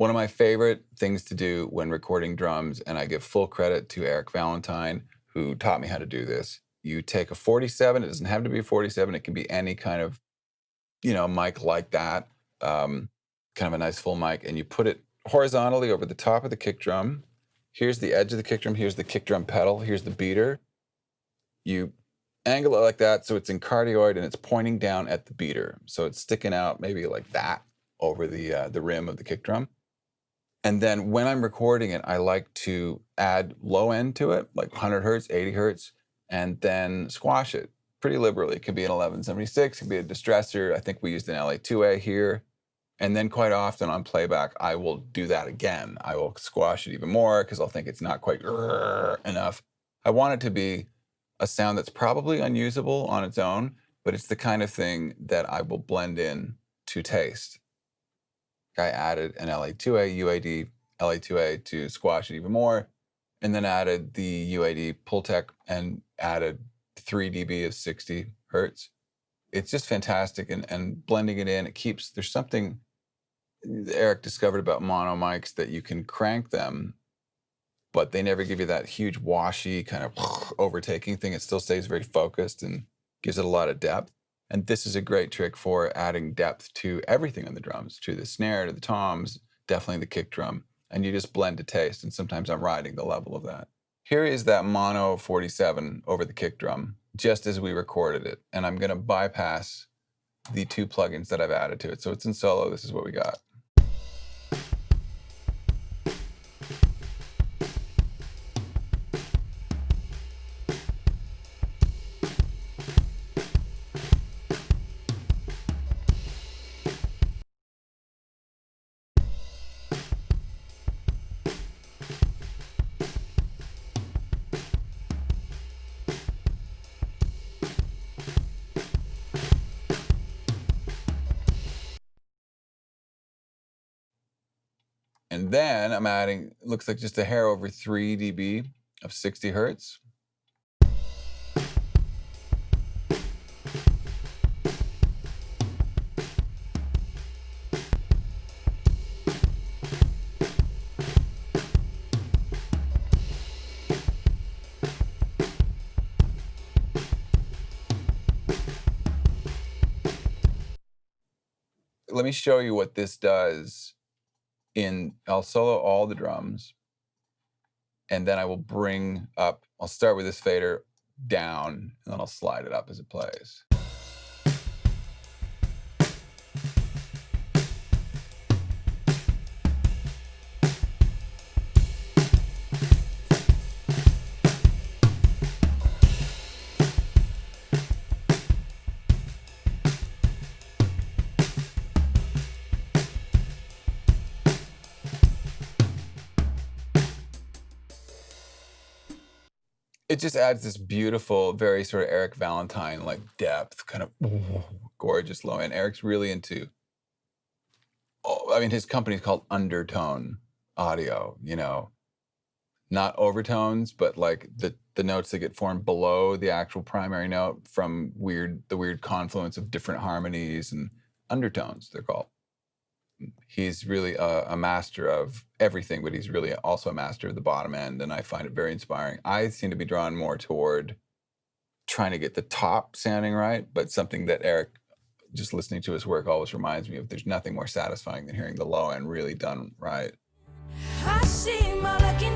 One of my favorite things to do when recording drums, and I give full credit to Eric Valentine, who taught me how to do this. You take a 47, it doesn't have to be a 47, it can be any kind of, mic like that, kind of a nice full mic, and you put it horizontally over the top of the kick drum. Here's the edge of the kick drum, here's the kick drum pedal, here's the beater. You angle it like that so it's in cardioid and it's pointing down at the beater. So it's sticking out maybe like that over the rim of the kick drum. And then when I'm recording it, I like to add low end to it, like 100 hertz, 80 hertz, and then squash it pretty liberally. It could be an 1176, it could be a distressor. I think we used an LA2A here. And then quite often on playback, I will do that again. I will squash it even more because I'll think it's not quite enough. I want it to be a sound that's probably unusable on its own, but it's the kind of thing that I will blend in to taste. I added an LA2A, UAD, LA2A to squash it even more, and then added the UAD Pultec and added 3 dB of 60 hertz. It's just fantastic, and blending it in, there's something Eric discovered about mono mics that you can crank them, but they never give you that huge washy kind of overtaking thing. It still stays very focused and gives it a lot of depth. And this is a great trick for adding depth to everything on the drums, to the snare, to the toms, definitely the kick drum. And you just blend to taste, and sometimes I'm riding the level of that. Here is that mono 47 over the kick drum, just as we recorded it. And I'm gonna bypass the 2 plugins that I've added to it. So it's in solo, this is what we got. And then I'm adding, looks like just a hair over 3 dB of 60 hertz. Let me show you what this does. I'll solo all the drums, and then I will bring up, I'll start with this fader down, and then I'll slide it up as it plays. It just adds this beautiful, very sort of Eric Valentine like depth, kind of gorgeous low end. Eric's really into, his company's called Undertone Audio, not overtones, but like the notes that get formed below the actual primary note from the weird confluence of different harmonies and undertones, they're called. He's really a master of everything, but he's really also a master of the bottom end, and I find it very inspiring. I seem to be drawn more toward trying to get the top sounding right, but something that Eric, just listening to his work, always reminds me of. There's nothing more satisfying than hearing the low end really done right. I see my lucky